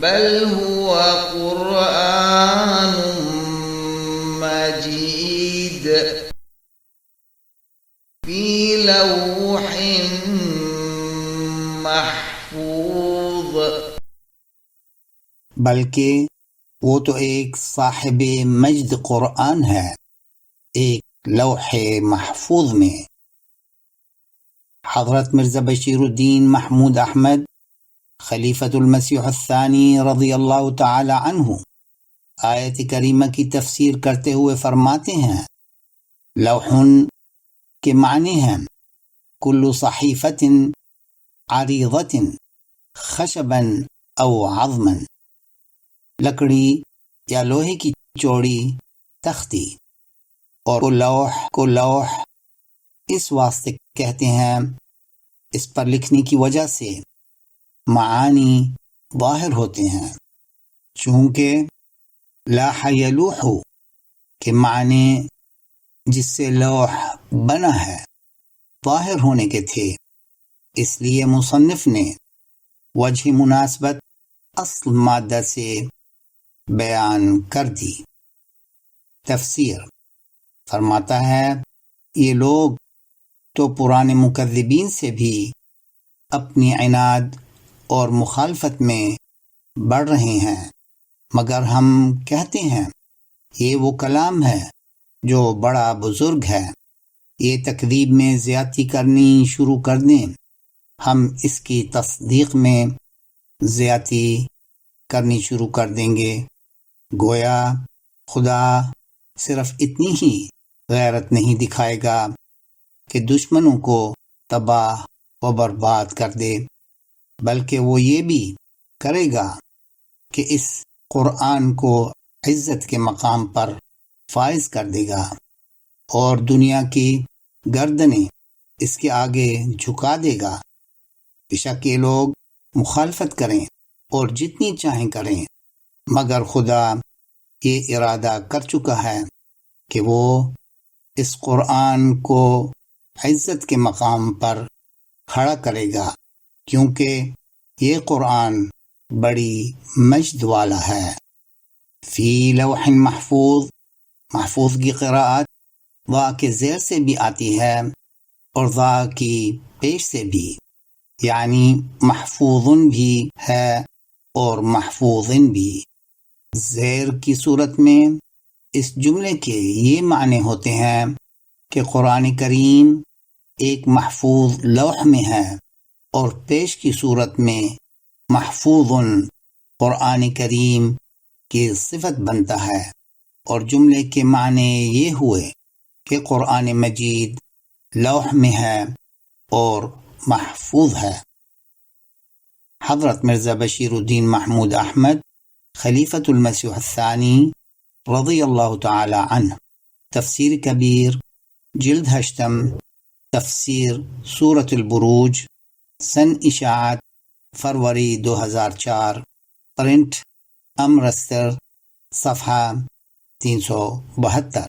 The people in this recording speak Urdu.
بل هو قرآن مجيد في لوح محفوظ. بلکہ وہ تو ایک صاحب مجد قرآن ہے، ایک لوح محفوظ میں۔ حضرت مرزا بشیر الدین محمود احمد خلیفۃ المسیح الثانی رضی اللہ تعالی عنہ آیت کریمہ کی تفسیر کرتے ہوئے فرماتے ہیں، لوح کے معنی ہیں کل صحیفۃ عریضۃ خشبا او عظما، لکڑی یا لوہے کی چوڑی تختی، اور لوح اس واسطے کہتے ہیں اس پر لکھنے کی وجہ سے معانی ظاہر ہوتے ہیں، چونکہ لاح یلوح کے معنی جس سے لوح بنا ہے ظاہر ہونے کے تھے، اس لیے مصنف نے وجہ مناسبت اصل مادہ سے بیان کر دی۔ تفسیر فرماتا ہے، یہ لوگ تو پرانے مکذبین سے بھی اپنی عناد اور مخالفت میں بڑھ رہے ہیں، مگر ہم کہتے ہیں یہ وہ کلام ہے جو بڑا بزرگ ہے، یہ تکذیب میں زیادتی کرنی شروع کر دیں، ہم اس کی تصدیق میں زیادتی کرنی شروع کر دیں گے۔ گویا خدا صرف اتنی ہی غیرت نہیں دکھائے گا کہ دشمنوں کو تباہ و برباد کر دے، بلکہ وہ یہ بھی کرے گا کہ اس قرآن کو عزت کے مقام پر فائز کر دے گا اور دنیا کی گردنیں اس کے آگے جھکا دے گا۔ بے شک یہ لوگ مخالفت کریں اور جتنی چاہیں کریں، مگر خدا یہ ارادہ کر چکا ہے کہ وہ اس قرآن کو عزت کے مقام پر کھڑا کرے گا، کیونکہ یہ قرآن بڑی مجد والا ہے۔ فی لوح محفوظ، محفوظ کی قراءت وا کے زیر سے بھی آتی ہے اور ذا کی پیش سے بھی، یعنی محفوظن بھی ہے اور محفوظن بھی۔ زیر کی صورت میں اس جملے کے یہ معنی ہوتے ہیں کہ قرآن کریم ایک محفوظ لوح میں ہے، اور پیش کی صورت میں محفوظ قرآن کریم کی صفت بنتا ہے، اور جملے کے معنی یہ ہوئے کہ قرآن مجید لوح میں ہے اور محفوظ ہے۔ حضرت مرزا بشیر الدین محمود احمد خلیفۃ المسیح الثانی رضی اللہ تعالی عنہ، تفسیر کبیر جلد 8، تفسیر سورۃ البروج، سن اشاعت فروری 2004، پرنٹ امرتسر، صفحہ 372۔